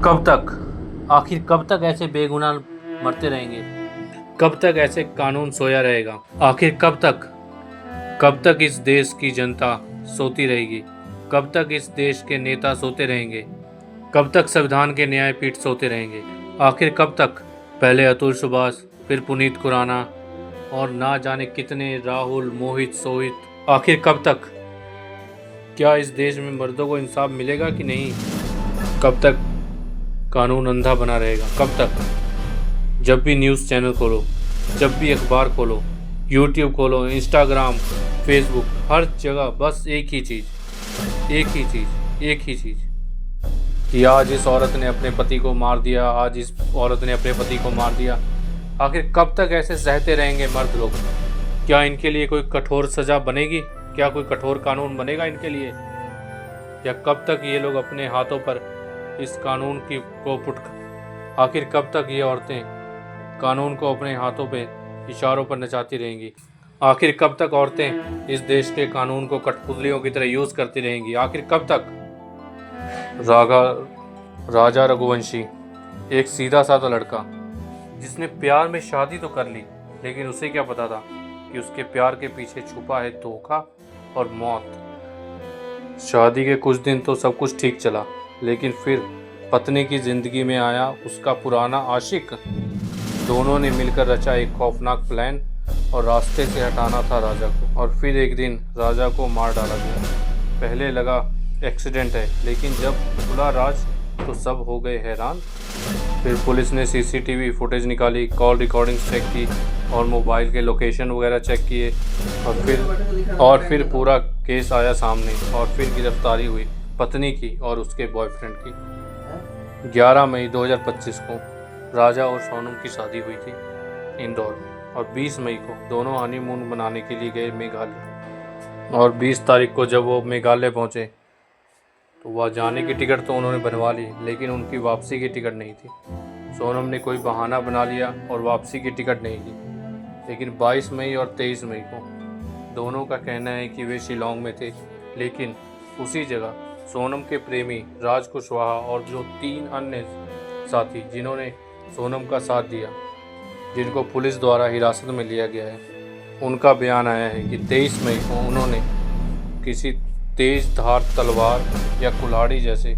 कब तक, आखिर कब तक ऐसे बेगुनाह मरते रहेंगे? कब तक ऐसे कानून सोया रहेगा? आखिर कब तक इस देश की जनता सोती रहेगी? कब तक इस देश के नेता सोते रहेंगे? कब तक संविधान के न्यायपीठ सोते रहेंगे? आखिर कब तक? पहले अतुल सुभाष, फिर पुनीत खुराना और ना जाने कितने राहुल, मोहित, सोहित। आखिर कब तक? क्या इस देश में मर्दों को इंसाफ मिलेगा कि नहीं? कब तक कानून अंधा बना रहेगा? कब तक? जब भी न्यूज़ चैनल खोलो, जब भी अखबार खोलो, यूट्यूब खोलो, इंस्टाग्राम, फेसबुक, हर जगह बस एक ही चीज़ कि आज इस औरत ने अपने पति को मार दिया, आज इस औरत ने अपने पति को मार दिया। आखिर कब तक ऐसे सहते रहेंगे मर्द लोग? क्या इनके लिए कोई कठोर सज़ा बनेगी? क्या कोई कठोर कानून बनेगा इनके लिए? या कब तक ये लोग अपने हाथों पर इस कानून की को पुट आखिर कब तक ये औरतें कानून को अपने हाथों पे इशारों पर नचाती रहेंगी? आखिर कब तक औरतें इस देश के कानून को कठपुतलियों की तरह यूज़ करती रहेंगी? आखिर कब तक? राजा रघुवंशी एक सीधा साधा लड़का जिसने प्यार में शादी तो कर ली, लेकिन उसे क्या पता था कि उसके प्यार के पीछे छुपा है धोखा और मौत। शादी के कुछ दिन तो सब कुछ ठीक चला, लेकिन फिर पत्नी की जिंदगी में आया उसका पुराना आशिक। दोनों ने मिलकर रचा एक खौफनाक प्लान और रास्ते से हटाना था राजा को। और फिर एक दिन राजा को मार डाला गया। पहले लगा एक्सीडेंट है, लेकिन जब खुला राज तो सब हो गए हैरान। फिर पुलिस ने सीसीटीवी फुटेज निकाली, कॉल रिकॉर्डिंग्स चेक की और मोबाइल के लोकेशन वगैरह चेक किए और फिर पूरा केस आया सामने। और फिर गिरफ्तारी हुई पत्नी की और उसके बॉयफ्रेंड की। 11 मई 2025 को राजा और सोनम की शादी हुई थी इंदौर में, और 20 मई को दोनों हनीमून मनाने के लिए गए मेघालय। और 20 तारीख को जब वो मेघालय पहुँचे तो वह जाने की टिकट तो उन्होंने बनवा ली, लेकिन उनकी वापसी की टिकट नहीं थी। सोनम ने कोई बहाना बना लिया और वापसी की टिकट नहीं ली। लेकिन 22 मई और 23 मई को दोनों का कहना है कि वे शिलोंग में थे, लेकिन उसी जगह सोनम के प्रेमी राज कुशवाहा और जो 3 अन्य साथी जिन्होंने सोनम का साथ दिया, जिनको पुलिस द्वारा हिरासत में लिया गया है, उनका बयान आया है कि 23 मई को उन्होंने किसी तेज धार तलवार या कुल्हाड़ी जैसे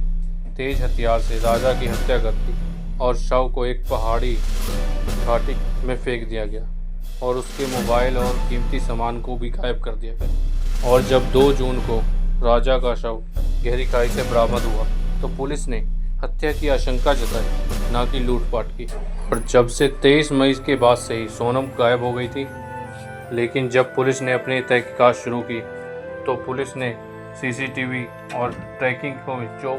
तेज हथियार से राजा की हत्या कर दी और शव को एक पहाड़ी घाटी में फेंक दिया गया और उसके मोबाइल और कीमती सामान को भी गायब कर दिया गया। और जब 2 जून को राजा का शव गहरी खाई से बरामद हुआ तो पुलिस ने हत्या की आशंका जताई, ना कि लूटपाट की। और जब से 23 मई के बाद से ही सोनम गायब हो गई थी, लेकिन जब पुलिस ने अपनी तहकीकात शुरू की तो पुलिस ने सीसीटीवी और ट्रैकिंग को जो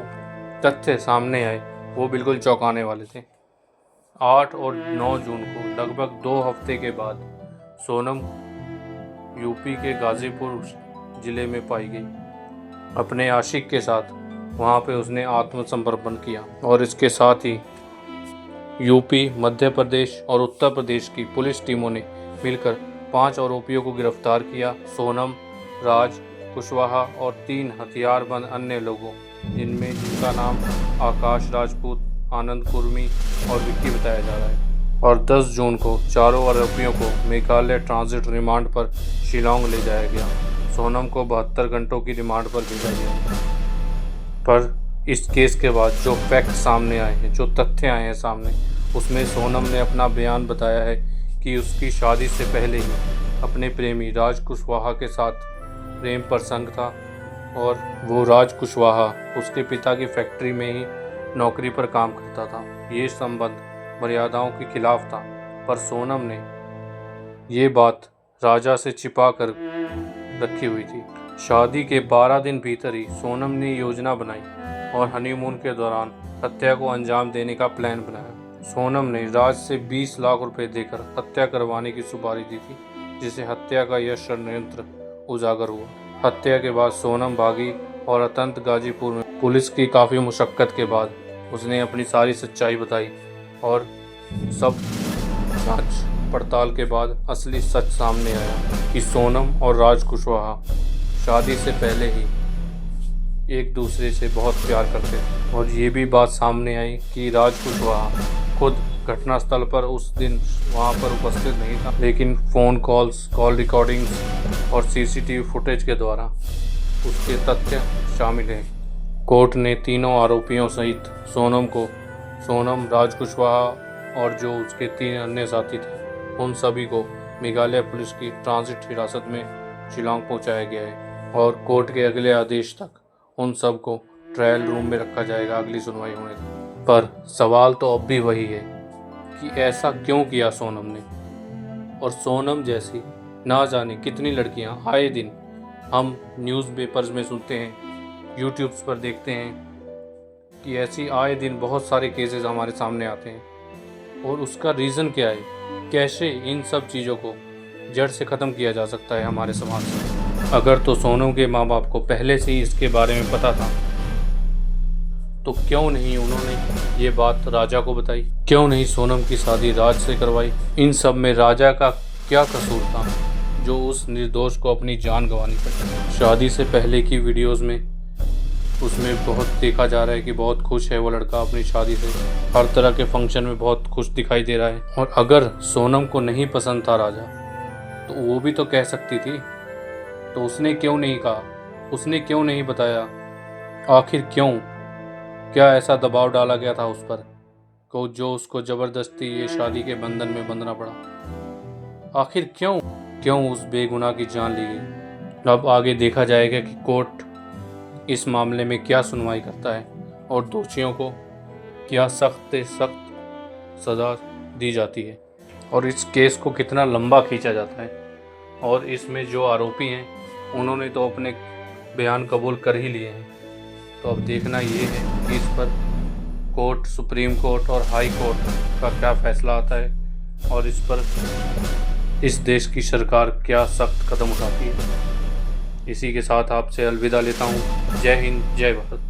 तथ्य सामने आए वो बिल्कुल चौंकाने वाले थे। 8 और 9 जून को लगभग 2 हफ्ते के बाद सोनम यूपी के गाजीपुर ज़िले में पाई गई। अपने आशिक के साथ वहां पे उसने आत्मसमर्पण किया और इसके साथ ही यूपी, मध्य प्रदेश और उत्तर प्रदेश की पुलिस टीमों ने मिलकर 5 आरोपियों को गिरफ्तार किया। सोनम, राज कुशवाहा और 3 हथियारबंद अन्य लोगों, जिनका नाम आकाश राजपूत, आनंद कुर्मी और विक्की बताया जा रहा है। और 10 जून को चारों आरोपियों को मेघालय ट्रांजिट रिमांड पर शिलोंग ले जाया गया। सोनम को 72 घंटों की रिमांड पर भेजा गया। पर इस केस के बाद जो फैक्ट सामने आए हैं, जो तथ्य आए हैं सामने, उसमें सोनम ने अपना बयान बताया है कि उसकी शादी से पहले ही अपने प्रेमी राज कुशवाहा के साथ प्रेम प्रसंग था और वो राज कुशवाहा उसके पिता की फैक्ट्री में ही नौकरी पर काम करता था। ये संबंध मर्यादाओं के खिलाफ था, पर सोनम ने ये बात राजा से छिपा कर रखी हुई थी। शादी के 12 दिन भीतर ही सोनम ने योजना बनाई और हनीमून के दौरान हत्या को अंजाम देने का प्लान बनाया। सोनम ने राज से 20 लाख रुपए देकर हत्या करवाने की सुपारी दी थी, जिसे हत्या का यह षड्यंत्र उजागर हुआ। हत्या के बाद सोनम भागी और अतंत गाजीपुर में पुलिस की काफ़ी मुशक्कत के बाद उसने अपनी सारी सच्चाई बताई और सब जांच पड़ताल के बाद असली सच सामने आया कि सोनम और राज कुशवाहा शादी से पहले ही एक दूसरे से बहुत प्यार करते थे। और ये भी बात सामने आई कि राज कुशवाहा खुद घटनास्थल पर उस दिन वहाँ पर उपस्थित नहीं था, लेकिन फ़ोन कॉल्स, कॉल रिकॉर्डिंग्स और सीसीटीवी फुटेज के द्वारा उसके तथ्य शामिल हैं। कोर्ट ने तीनों आरोपियों सहित सोनम, राज कुशवाहा और जो उसके 3 अन्य साथी थे, उन सभी को मेघालय पुलिस की ट्रांजिट हिरासत में शिलांग पहुंचाया गया है और कोर्ट के अगले आदेश तक उन सब को ट्रायल रूम में रखा जाएगा अगली सुनवाई होने तक। पर सवाल तो अब भी वही है कि ऐसा क्यों किया सोनम ने। और सोनम जैसी ना जाने कितनी लड़कियां आए दिन हम न्यूज़पेपर्स में सुनते हैं, यूट्यूब्स पर देखते हैं कि ऐसी आए दिन बहुत सारे केसेस हमारे सामने आते हैं। और उसका रीज़न क्या है, कैसे इन सब चीज़ों को जड़ से ख़त्म किया जा सकता है हमारे समाज से। अगर तो सोनम के माँ बाप को पहले से ही इसके बारे में पता था तो क्यों नहीं उन्होंने ये बात राजा को बताई, क्यों नहीं सोनम की शादी राज से करवाई। इन सब में राजा का क्या कसूर था जो उस निर्दोष को अपनी जान गंवानी पड़ी। शादी से पहले की वीडियोस में उसमें बहुत देखा जा रहा है कि बहुत खुश है वो लड़का अपनी शादी से, हर तरह के फंक्शन में बहुत खुश दिखाई दे रहा है। और अगर सोनम को नहीं पसंद था राजा तो वो भी तो कह सकती थी, तो उसने क्यों नहीं कहा, उसने क्यों नहीं बताया, आखिर क्यों? क्या ऐसा दबाव डाला गया था उस पर को जो उसको ज़बरदस्ती ये शादी के बंधन में बंधना पड़ा? आखिर क्यों उस बेगुनाह की जान ली गई? अब आगे देखा जाएगा कि कोर्ट इस मामले में क्या सुनवाई करता है और दोषियों को क्या सख्त से सख्त सज़ा दी जाती है और इस केस को कितना लंबा खींचा जाता है। और इसमें जो आरोपी हैं उन्होंने तो अपने बयान कबूल कर ही लिए हैं। तो अब देखना ये है कि इस पर कोर्ट, सुप्रीम कोर्ट और हाई कोर्ट का क्या फैसला आता है और इस पर इस देश की सरकार क्या सख्त कदम उठाती है। इसी के साथ आपसे अलविदा लेता हूँ। जय हिंद, जय भारत।